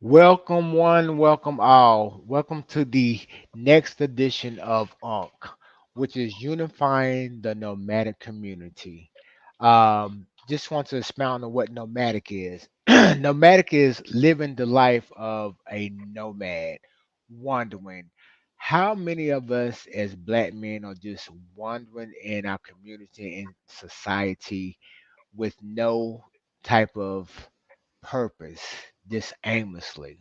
Welcome one, welcome all. Welcome to the next edition of UNC, which is Unifying the Nomadic Community. Just want to expound on what nomadic is. Nomadic is living the life of a nomad, wandering. How many of us as black men are just wandering in our community and society with no type of purpose, just aimlessly?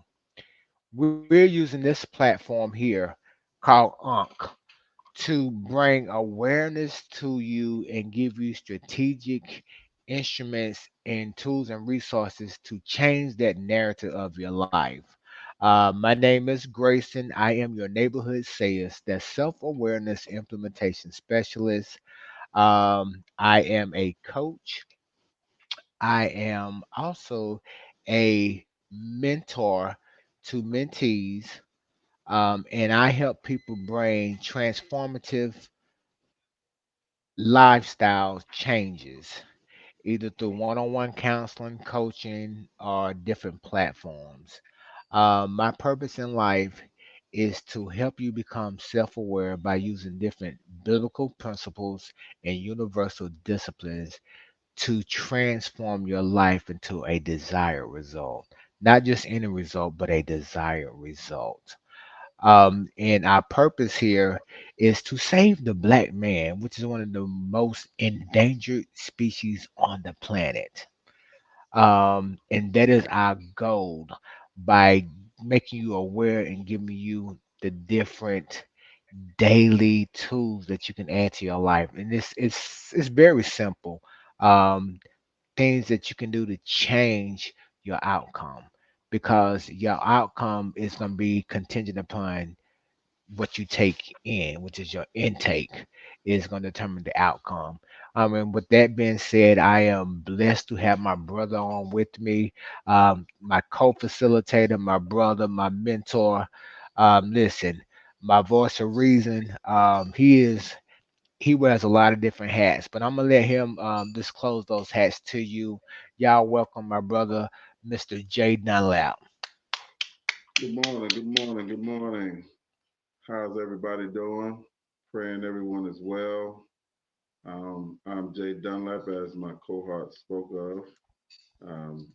We're using this platform here called UNC to bring awareness to you and give you strategic instruments and tools and resources to change that narrative of your life. My name is Grayson. I am your neighborhood SAYS, that self awareness implementation specialist. I am a coach. I am also a mentor to mentees, and I help people bring transformative lifestyle changes, either through one on one counseling, coaching, or different platforms. My purpose in life is to help you become self aware by using different biblical principles and universal disciplines to transform your life into a desired result. Not just any result, but a desired result. And our purpose here is to save the black man, which is one of the most endangered species on the planet. And that is our goal by making you aware and giving you the different daily tools that you can add to your life. And it's very simple. Um, Things that you can do to change your outcome, because your outcome is going to be contingent upon what you take in, which is your intake, is going to determine the outcome. And with that being said, I am blessed to have my brother on with me, my co-facilitator, my brother, my mentor. Listen, my voice of reason. He wears a lot of different hats, but I'm gonna let him disclose those hats to you. Y'all welcome my brother, Mr. J Dunlap. Good morning, good morning, good morning. How's everybody doing? Praying everyone is well. I'm Jay Dunlap, as my cohort spoke of. Um,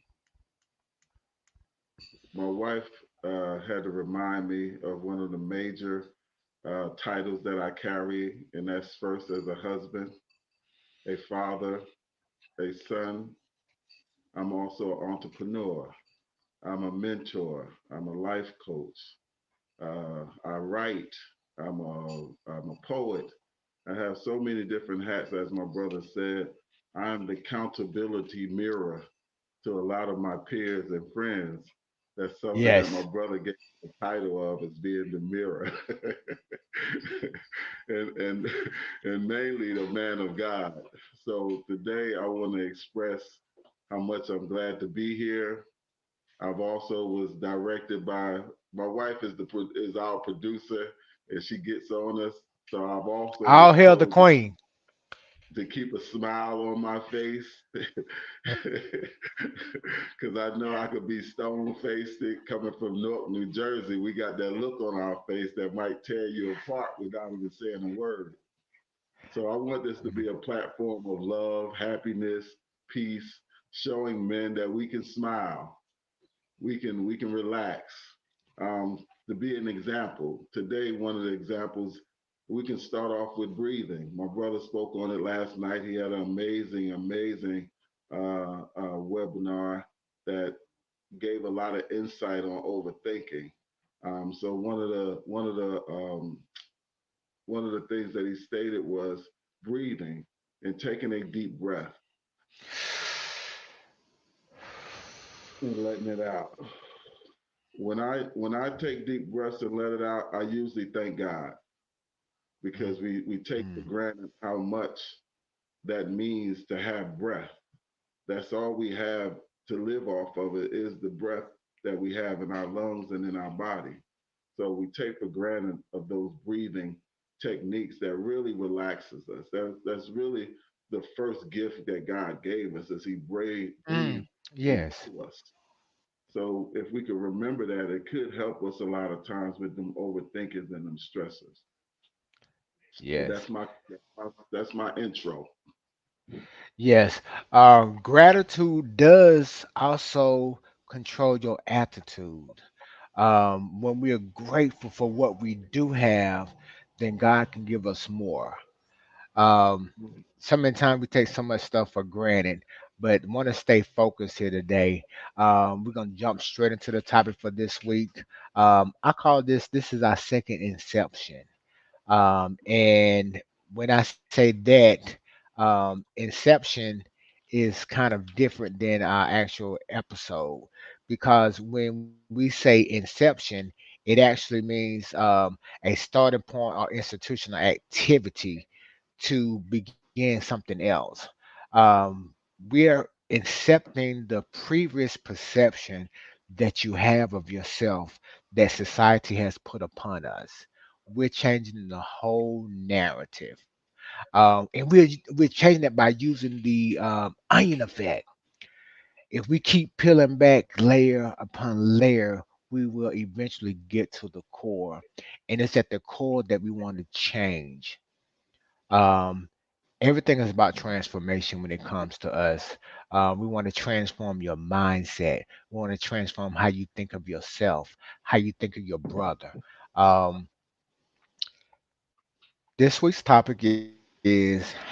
my wife had to remind me of one of the major titles that I carry, and that's first as a husband, a father, a son. I'm also an entrepreneur. I'm a mentor. I'm a life coach. I write. I'm a poet. I have so many different hats, as my brother said. I'm the accountability mirror to a lot of my peers and friends. That's something that my Yes. brother gave the title of, as being the mirror, and and mainly the man of God. So today I want to express how much I'm glad to be here. I've also was directed by my wife is our producer, and she gets on us. So I've also All was hail the told queen. to keep a smile on my face, because I know I could be stone faced coming from Newark, New Jersey. We got that look on our face that might tear you apart without even saying a word. So I want this to be a platform of love, happiness, peace, showing men that we can smile, we can relax. To be an example, today one of the examples, we can start off with breathing. My brother spoke on it last night. He had an amazing webinar that gave a lot of insight on overthinking. So one of the things that he stated was breathing and taking a deep breath and letting it out. When I take deep breaths and let it out, I usually thank God, because we take for Mm. granted how much that means to have breath. That's all we have to live off of, it is the breath that we have in our lungs and in our body. So we take for granted of those breathing techniques that really relaxes us. That's really the first gift that God gave us, as He breathed Mm. Yes. into us. So if we could remember that, it could help us a lot of times with them overthinkers and them stressors. So Yes. that's my intro. Yes. Gratitude does also control your attitude. When we are grateful for what we do have, then God can give us more. Um, Sometimes we take so much stuff for granted, but want to stay focused here today. We're gonna jump straight into the topic for this week. I call this is our second inception. And when I say that, Inception is kind of different than our actual episode because when we say inception, it actually means a starting point or institutional activity to begin something else. Um, we're incepting the previous perception that you have of yourself that society has put upon us. We're changing the whole narrative. And we're changing it by using the onion effect. If we keep peeling back layer upon layer, we will eventually get to the core. And it's at the core that we want to change. Um, Everything is about transformation when it comes to us. We want to transform your mindset. We want to transform how you think of yourself, how you think of your brother. Um, This week's topic is how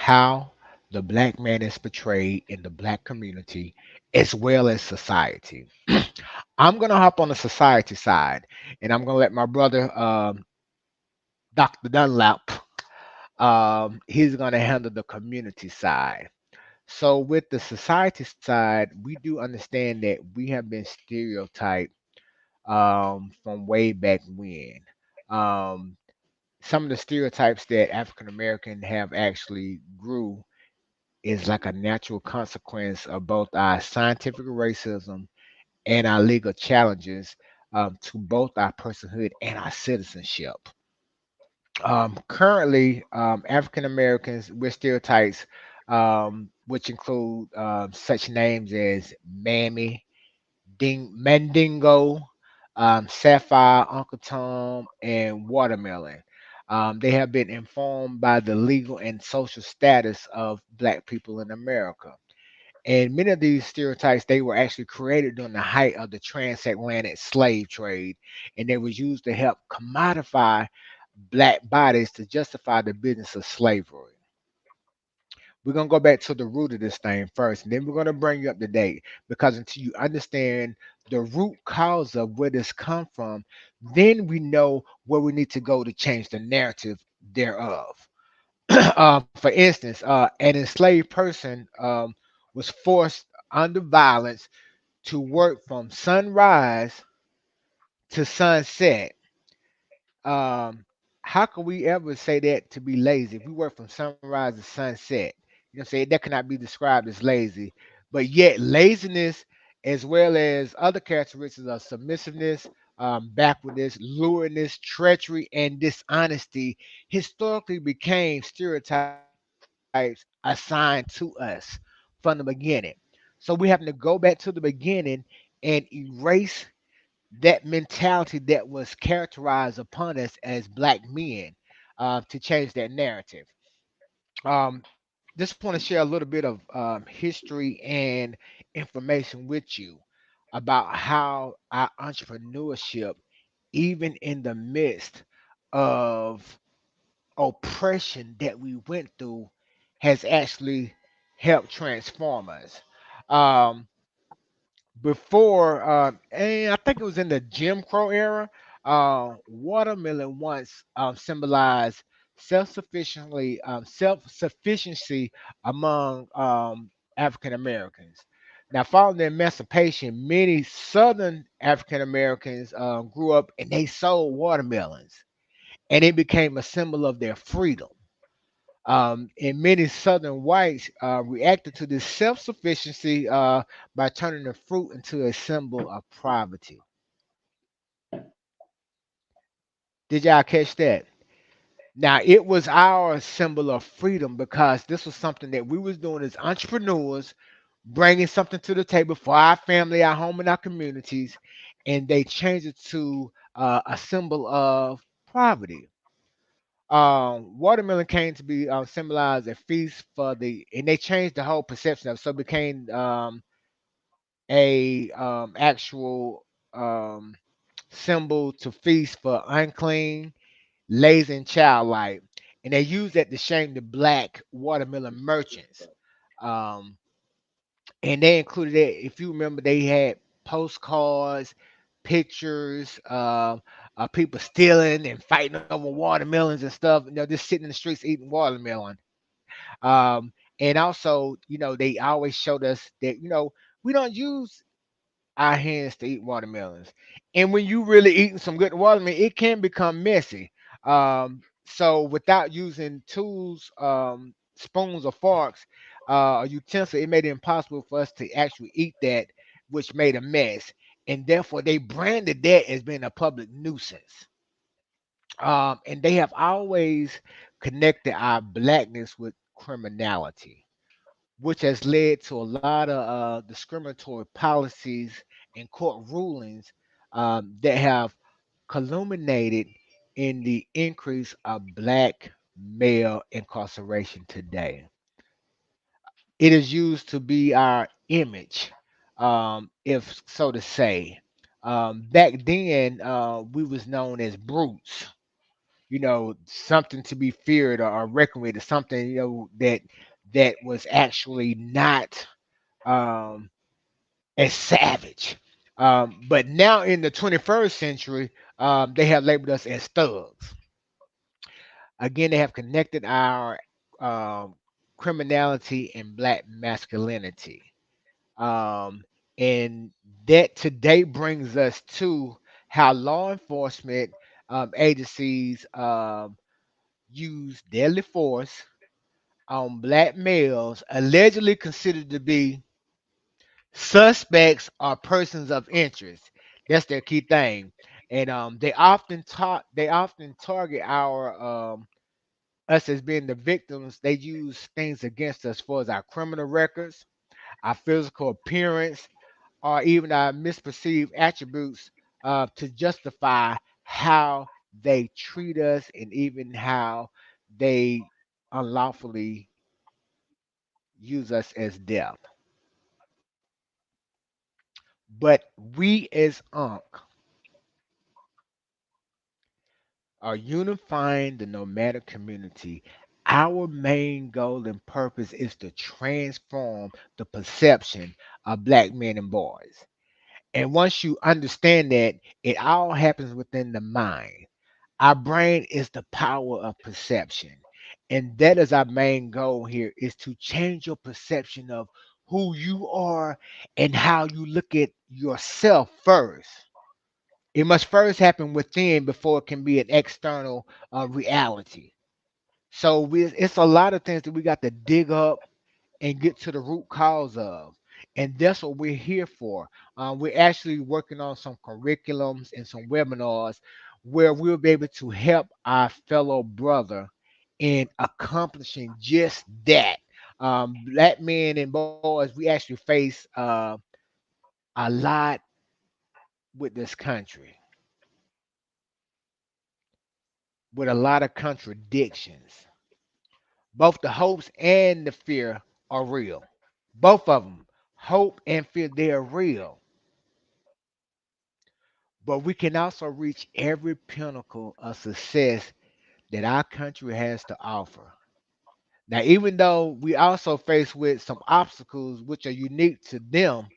the black man is portrayed in the black community as well as society. I'm going to hop on the society side and I'm going to let my brother, Dr. Dunlap, he's going to handle the community side. So, with the society side, we do understand that we have been stereotyped from way back when. Um, some of the stereotypes that African American have actually grew is like a natural consequence of both our scientific racism and our legal challenges to both our personhood and our citizenship. Currently, African Americans with stereotypes, which include such names as Mammy, Mandingo, Sapphire, Uncle Tom, and Watermelon. They have been informed by the legal and social status of Black people in America. And many of these stereotypes, they were actually created during the height of the transatlantic slave trade, and they was used to help commodify Black bodies to justify the business of slavery. We're gonna go back to the root of this thing first, and then we're gonna bring you up to date because until you understand the root cause of where this come from, then we know where we need to go to change the narrative thereof. For instance, an enslaved person was forced under violence to work from sunrise to sunset. um, how can we ever say that to be lazy? If we work from sunrise to sunset, you know what I'm saying? That cannot be described as lazy. But yet, laziness, as well as other characteristics of submissiveness, backwardness, luridness, treachery, and dishonesty, historically became stereotypes assigned to us from the beginning. So we have to go back to the beginning and erase that mentality that was characterized upon us as black men to change that narrative. Um, just want to share a little bit of history and information with you about how our entrepreneurship, even in the midst of oppression that we went through, has actually helped transform us. Um, Before and I think it was in the Jim Crow era, watermelon once symbolized self-sufficiency among African Americans. Now, following the emancipation, many Southern African Americans grew up and they sold watermelons, and it became a symbol of their freedom. And many Southern whites reacted to this self sufficiency by turning the fruit into a symbol of poverty. Did y'all catch that? Now, it was our symbol of freedom because this was something that we was doing as entrepreneurs. bringing something to the table for our family, our home, and our communities, and they changed it to a symbol of poverty. Watermelon came to be symbolized a feast for the, and they changed the whole perception of it, so it became a actual um, symbol to feast for unclean, lazy, and childlike, and they used that to shame the black watermelon merchants. Um, and they included it. If you remember, they had postcards, pictures, people stealing and fighting over watermelons and stuff. Just sitting in the streets eating watermelon. Um, and also, they always showed us that we don't use our hands to eat watermelons. And when you really eating some good watermelon, it can become messy. So without using tools, spoons or forks, or utensil, it made it impossible for us to actually eat that, which made a mess. And therefore, they branded that as being a public nuisance. And they have always connected our blackness with criminality, which has led to a lot of discriminatory policies and court rulings that have culminated in the increase of black male incarceration today. It is used to be our image, if so to say. Back then, we was known as brutes, something to be feared or reckoned with, or something, that was actually not um, as savage. But now in the 21st century, they have labeled us as thugs. Again, they have connected our um, criminality and black masculinity. Um, and that today brings us to how law enforcement agencies use deadly force on black males allegedly considered to be suspects are persons of interest. That's their key thing, and they often target our us as being the victims. They use things against us for as our criminal records, our physical appearance, or even our misperceived attributes to justify how they treat us and even how they unlawfully use us as death. But we as UNC are unifying the nomadic community. Our main goal and purpose is to transform the perception of black men and boys. And once you understand that, it all happens within the mind. Our brain is the power of perception. And that is our main goal here is to change your perception of who you are and how you look at yourself first. It must first happen within before it can be an external reality. So it's a lot of things that we got to dig up and get to the root cause of. And that's what we're here for. We're actually working on some curriculums and some webinars where we'll be able to help our fellow brother in accomplishing just that. Black men and boys, we actually face a lot with this country, with a lot of contradictions. Both the hopes and the fear are real. Both of them, hope and fear, they are real. But we can also reach every pinnacle of success that our country has to offer. Now, even though we also face with some obstacles which are unique to them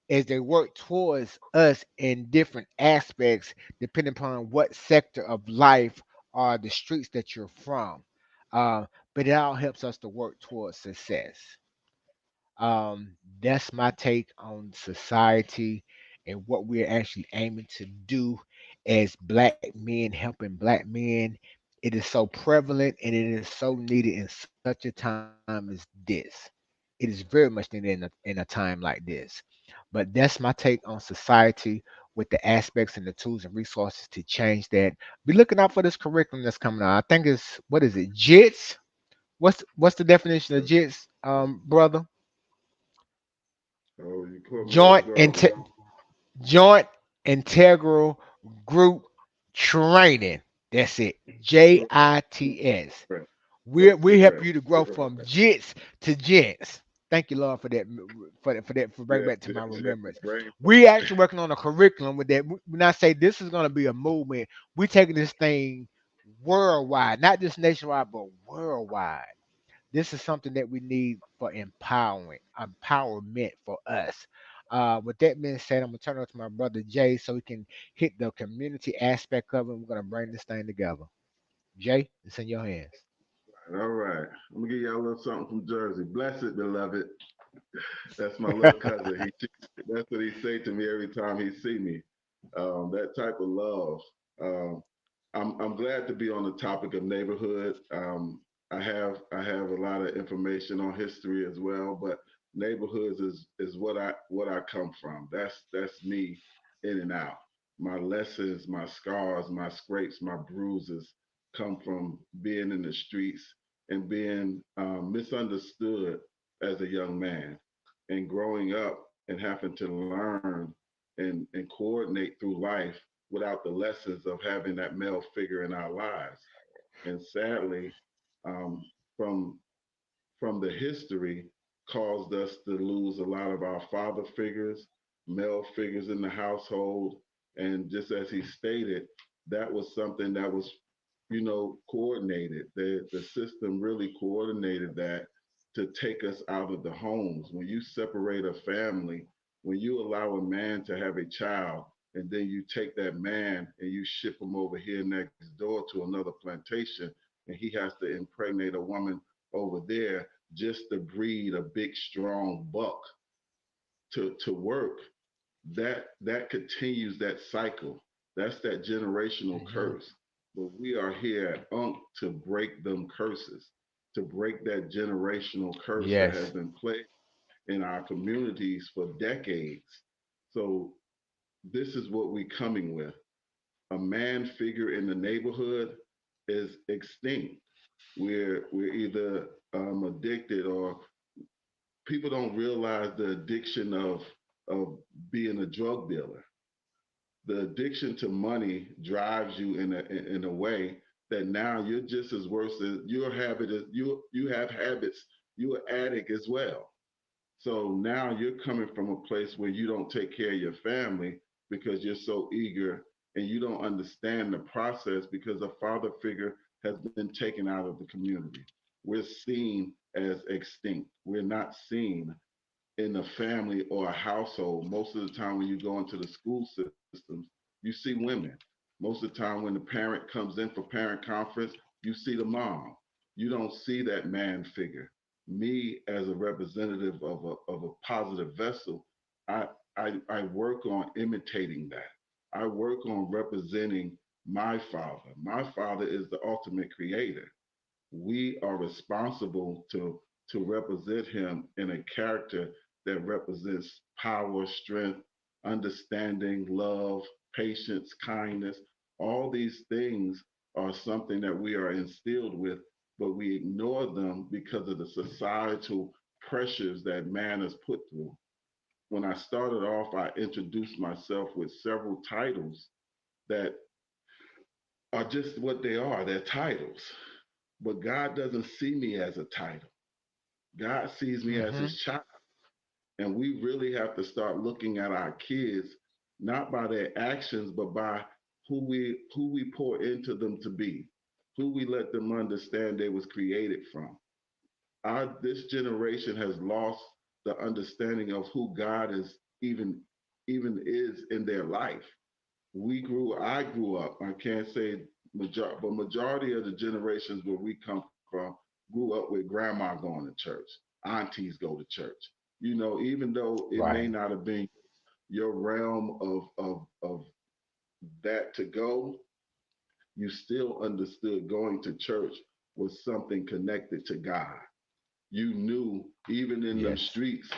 as they work towards us in different aspects, depending upon what sector of life or the streets that you're from. Uh, but it all helps us to work towards success. That's my take on society and what we're actually aiming to do as black men helping black men. It is so prevalent and it is so needed in such a time as this. It is very much needed in a time like this. But that's my take on society with the aspects and the tools and resources to change that. Be looking out for this curriculum that's coming out. I think it's what is it, JITS? What's the definition of JITS, brother? Oh, you caught me off Joint guard. inte- Joint Integral Group Training. That's it. JITS. Right. That's We help correct. you to grow from jits to gents. Thank you, Lord, for that, for bringing Yes, back to yes, my yes. remembrance. Brain We actually working on a curriculum with that. When I say this is going to be a movement, we taking this thing worldwide, not just nationwide, but worldwide. This is something that we need for empowerment for us. With that being said, I'm gonna turn it over to my brother Jay so he can hit the community aspect of it. We're gonna bring this thing together. Jay, it's in your hands. All right. I'm gonna give y'all a little something from Jersey. Bless it, beloved. That's my little cousin. That's what he say to me every time he see me. That type of love. Um, I'm glad to be on the topic of neighborhood. I have a lot of information on history as well, but neighborhoods is what I come from. That's me in and out. My lessons, my scars, my scrapes, my bruises come from being in the streets and being misunderstood as a young man and growing up and having to learn and coordinate through life without the lessons of having that male figure in our lives. And sadly, um, from from the history caused us to lose a lot of our father figures, male figures in the household. And just as he stated, that was something that was, coordinated. The system really coordinated that to take us out of the homes. When you separate a family, when you allow a man to have a child, and then you take that man and you ship him over here next door to another plantation, and he has to impregnate a woman over there just to breed a big strong buck to work, that continues that cycle. That's that generational Mhm. curse. But we are here at UNC to break them curses, to break that generational curse that has Yes. been placed in our communities for decades. So this is what we coming with. A man figure in the neighborhood is extinct. We're either addicted, or people don't realize the addiction of being a drug dealer. The addiction to money drives you in a way that now you're just as worse as your habit is. You have habits. You're an addict as well. So now you're coming from a place where you don't take care of your family because you're so eager, and you don't understand the process because a father figure has been taken out of the community. We're seen as extinct. We're not seen in a family or a household. Most of the time, when you go into the school systems, you see women. Most of the time, when the parent comes in for parent conference, you see the mom. You don't see that man figure. Me, as a representative of a positive vessel, I, I work on imitating that. I work on representing my father. My father is the ultimate creator. We are responsible to represent him in a character that represents power, strength, understanding, love, patience, kindness. All these things are something that we are instilled with, but we ignore them because of the societal pressures that man is put through. When I started off, I introduced myself with several titles that are just what they are. They're titles. But God doesn't see me as a title. God sees me as his Mhm. child. And we really have to start looking at our kids not by their actions, but by who we pour into them to be, who we let them understand they was created from. This generation has lost the understanding of who God is even is in their life. I grew up, I can't say but majority of the generations where we come from grew up with grandma going to church, aunties go to church. Even though it may Right. not have been your realm of that to go, you still understood going to church was something connected to God. You knew even in them Yes. streets,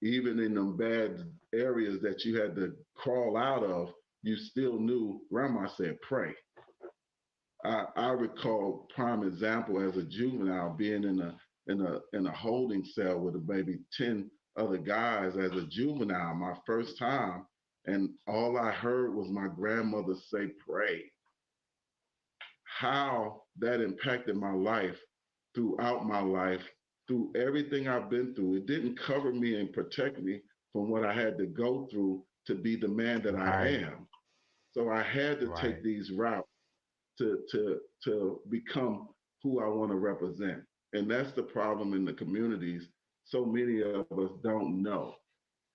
even in them bad areas that you had to crawl out of, you still knew grandma said pray. I recall prime example as a juvenile being in a holding cell with maybe 10 other guys as a juvenile, my first time, and all I heard was my grandmother say, pray. How that impacted my life throughout my life, through everything I've been through. It didn't cover me and protect me from what I had to go through to be the man that I Right. am. So I had to take Right. these routes to become who I want to represent. And that's the problem in the communities. So many of us don't know.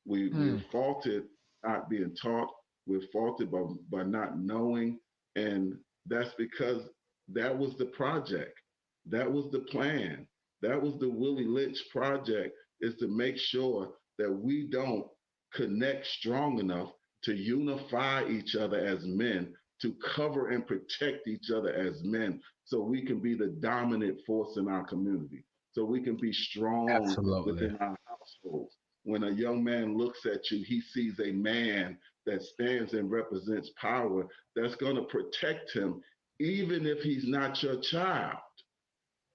We're Mm. faulted not being taught. We're faulted by not knowing. And that's because that was the project. That was the plan. That was the Willie Lynch project, is to make sure that we don't connect strong enough to unify each other as men, to cover and protect each other as men, so we can be the dominant force in our community, so we can be strong Absolutely. within our households. When a young man looks at you, he sees a man that stands and represents power, that's going to protect him, even if he's not your child.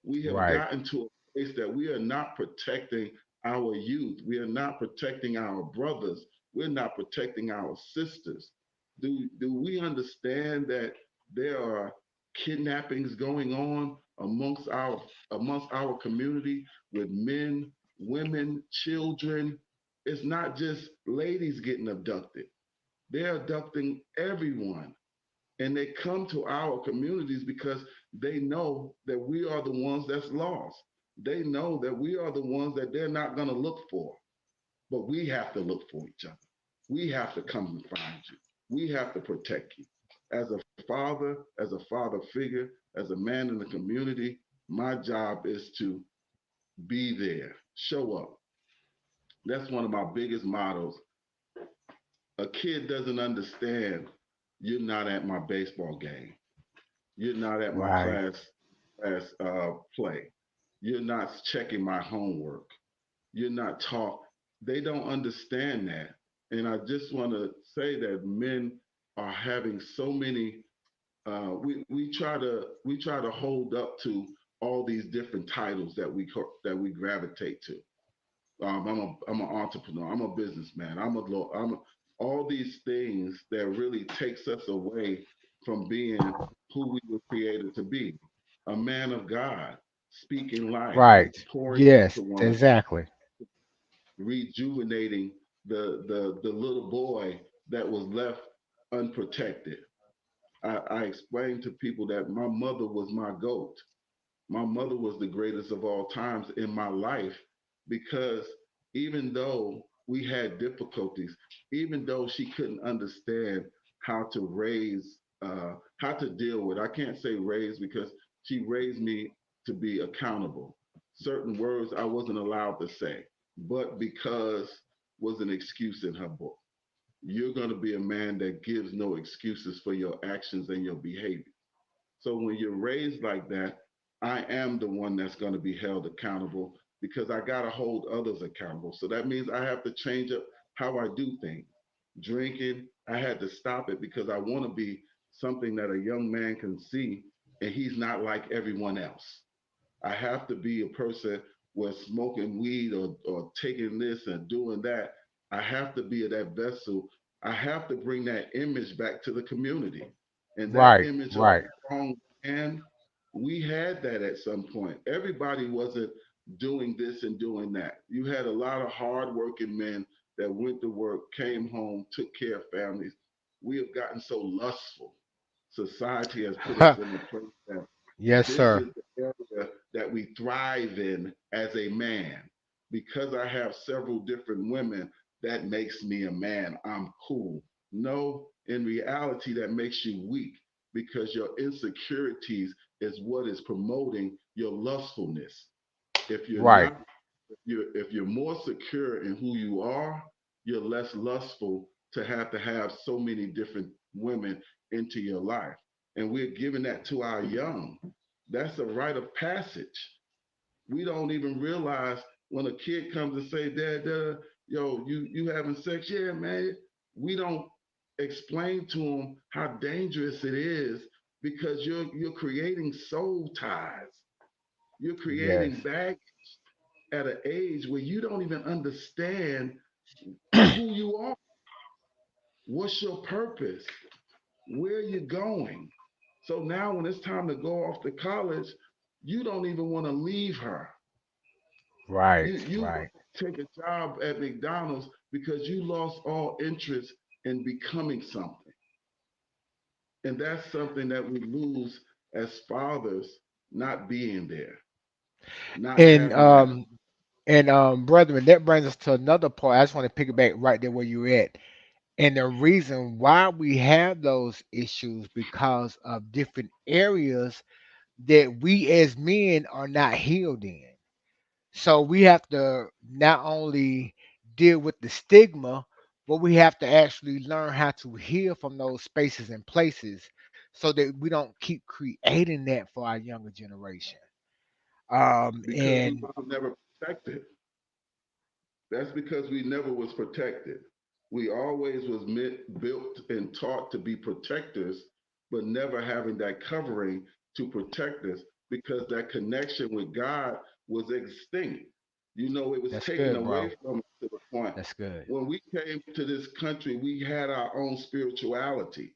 We have Right. gotten to a place that we are not protecting our youth. We are not protecting our brothers. We're not protecting our sisters. Do we understand that there are kidnappings going on amongst our community with men, women, children? It's not just ladies getting abducted. They're abducting everyone. And they come to our communities because they know that we are the ones that's lost. They know that we are the ones that they're not going to look for. But we have to look for each other. We have to come and find you. We have to protect you. As a father figure, as a man in the community, my job is to be there, show up. That's one of my biggest mottos. A kid doesn't understand you're not at my baseball game. You're not at my Right. class play. You're not checking my homework. You're not taught. They don't understand that. And I just want to say that men are having so many. We try to hold up to all these different titles that we gravitate to. I'm an entrepreneur. I'm a businessman. All these things that really takes us away from being who we were created to be. A man of God, speaking life, Right. pouring Yes, into one another, exactly. rejuvenating the little boy that was left unprotected. I explained to people that my mother was my goat. My mother was the greatest of all times in my life, because even though we had difficulties, even though she couldn't understand how to how to deal with, I can't say raise because she raised me to be accountable. Certain words I wasn't allowed to say, but because was an excuse in her book. You're going to be a man that gives no excuses for your actions and your behavior. So when you're raised like that, I am the one that's going to be held accountable, because I got to hold others accountable. So that means I have to change up how I do things. Drinking, I had to stop it because I want to be something that a young man can see, and he's not like everyone else. I have to be a person where smoking weed or taking this and doing that. I have to be that vessel. I have to bring that image back to the community. And that Right. image of Right. a strong man, we had that at some point. Everybody wasn't doing this and doing that. You had a lot of hardworking men that went to work, came home, took care of families. We have gotten so lustful. Society has put us in a place that Yes, this sir. is the area that we thrive in as a man. Because I have several different women, that makes me a man. I'm cool. No, in reality, that makes you weak, because your insecurities is what is promoting your lustfulness. If you're Right. not, if you're more secure in who you are, you're less lustful to have so many different women into your life. And we're giving that to our young. That's a rite of passage. We don't even realize when a kid comes and say, Dad, yo, you having sex? Yeah, man. We don't explain to them how dangerous it is, because you're creating soul ties. You're Yes. creating baggage. at an age where you don't even understand who you are, what's your purpose, where you're going. So now when it's time to go off to college, you don't even want to leave her. Right, You right. take a job at McDonald's because you lost all interest in becoming something. And that's something that we lose as fathers, not being there, not And having that. brethren, that brings us to another part. I just want to piggyback right there where you're at. And the reason why we have those issues because of different areas that we as men are not healed in. So we have to not only deal with the stigma, but we have to actually learn how to heal from those spaces and places so that we don't keep creating that for our younger generation. Because we And were never protected. That's because we never was protected. We always was built and taught to be protectors, but never having that covering to protect us because that connection with God was extinct. You know, it was that's taken good, away bro. from us to the point. That's good. When we came to this country, we had our own spirituality.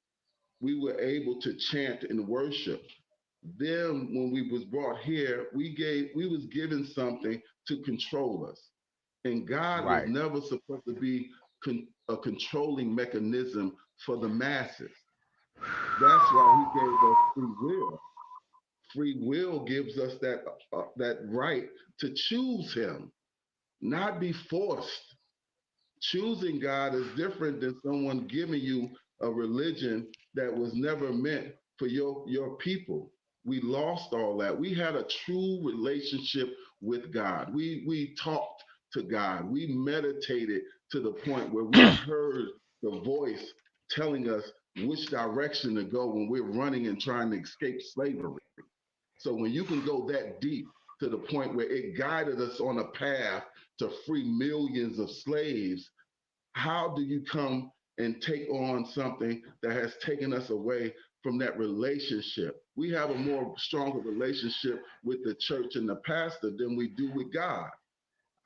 We were able to chant and worship. Then when we was brought here, we was given something to control us. And God was Right. never supposed to be a controlling mechanism for the masses. That's why he gave us free will. Free will gives us that right to choose him, not be forced. Choosing God is different than someone giving you a religion that was never meant for your people. We lost all that. We had a true relationship with God. We talked to God. We meditated to the point where we heard the voice telling us which direction to go when we're running and trying to escape slavery. So when you can go that deep to the point where it guided us on a path to free millions of slaves, how do you come and take on something that has taken us away from that relationship? We have a more stronger relationship with the church and the pastor than we do with God.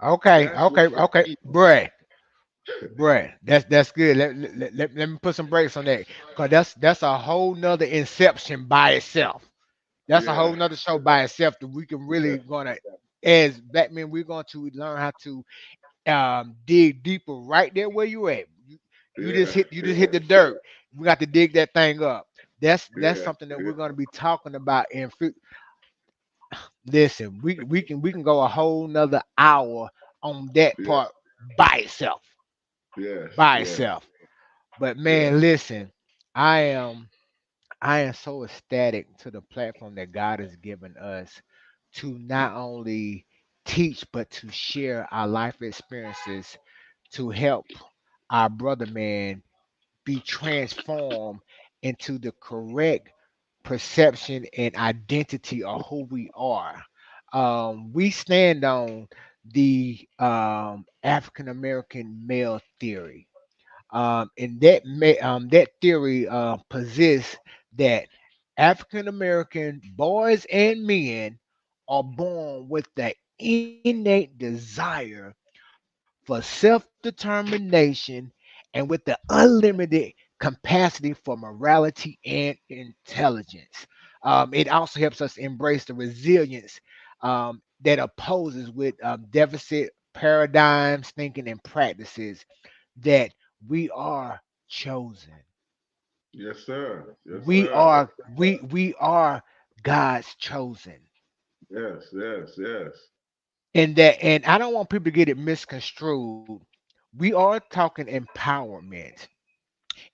Okay, That's okay, what's so okay, evil. bruh, bruh. That's good. Let me put some brakes on that, cause that's a whole nother inception by itself. That's a Yeah, whole nother show by itself that we can yeah, really gonna, as black men, we're going to learn how to dig deeper right there where you at. yeah, You just yeah, hit the dirt. We got to dig that thing up. That's yeah, something that yeah, we're going to be talking about in listen, we can go a whole nother hour on that yeah, part by itself. yes, By yes, itself. But yes, man, listen, I am I am so ecstatic to the platform that God has given us to not only teach but to share our life experiences to help our brother man be transformed into the correct perception and identity of who we are. We stand on the African American male theory. That theory posits that African American boys and men are born with the innate desire for self-determination and with the unlimited capacity for morality and intelligence. It also helps us embrace the resilience that opposes with deficit paradigms, thinking, and practices that we are chosen. yes, sir, yes, We sir, are we are God's chosen. yes, yes, yes, And I don't want people to get it misconstrued. We are talking empowerment.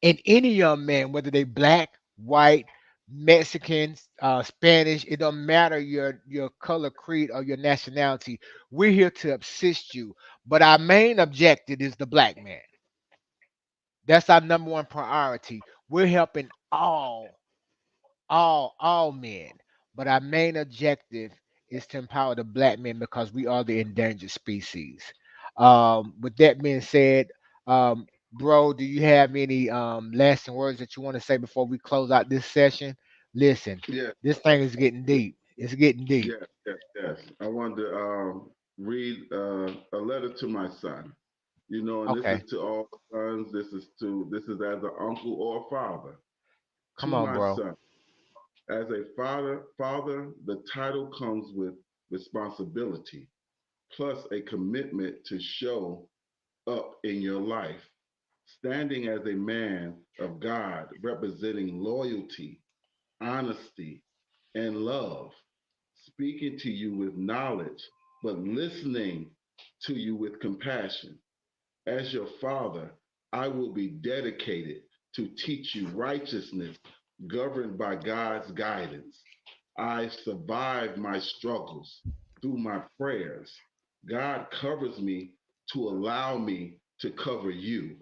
And any young man, whether they black, white, Mexicans, Spanish, it don't matter your color, creed, or your nationality. We're here to assist you. But our main objective is the black man. That's our number one priority. We're helping all men. But our main objective is to empower the black men because we are the endangered species. With that being said, bro, do you have any lasting words that you want to say before we close out this session? Listen, yeah, this thing is getting deep. It's getting deep. yeah, yes, yes. I wonder. read a letter to my son. You know, and this is Okay. to all sons. This is as an uncle or a father to Come on, my bro. son. As a father, the title comes with responsibility plus a commitment to show up in your life, standing as a man of God, representing loyalty, honesty, and love, speaking to you with knowledge, but listening to you with compassion. As your father, I will be dedicated to teach you righteousness governed by God's guidance. I survived my struggles through my prayers. God covers me to allow me to cover you.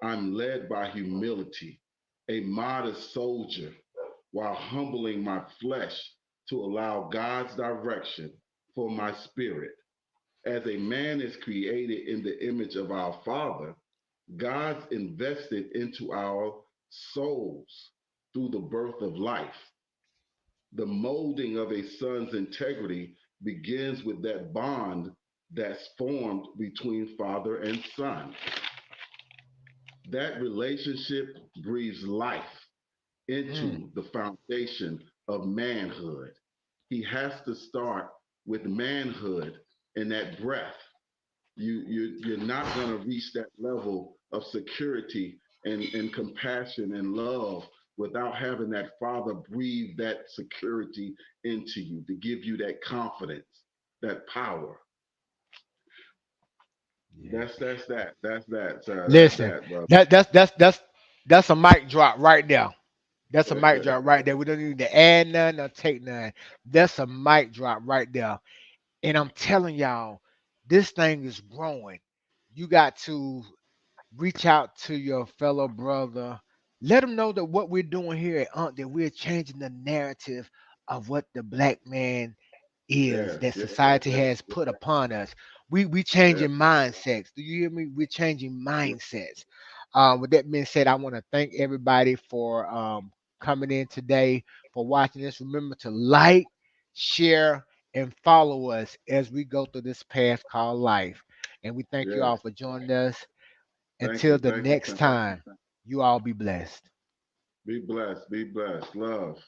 I'm led by humility, a modest soldier, while humbling my flesh to allow God's direction for my spirit. As a man is created in the image of our Father, God's invested into our souls through the birth of life. The molding of a son's integrity begins with that bond that's formed between father and son. That relationship breathes life Mm. into the foundation of manhood. He has to start with manhood and that breath. You're not going to reach that level of security and compassion and love without having that father breathe that security into you to give you that confidence, that power. Yeah. That's Listen, that, brother. that's a mic drop right there. That's a mic drop Yes, right there. We don't need to add none or take none. That's a mic drop right there. And I'm telling y'all, this thing is growing. You got to reach out to your fellow brother. Let them know that what we're doing here at UNC, that we're changing the narrative of what the black man is yes, that yes, society yes, has put upon us. We changing yes, mindsets. Do you hear me? We're changing mindsets. With that being said, I want to thank everybody for coming in today, for watching this. Remember to like, share, and follow us as we go through this path called life. And we thank you all yes. for joining us. Thank you, Until the thank you, next thank time, you all be blessed. you. Be blessed, be blessed. Love.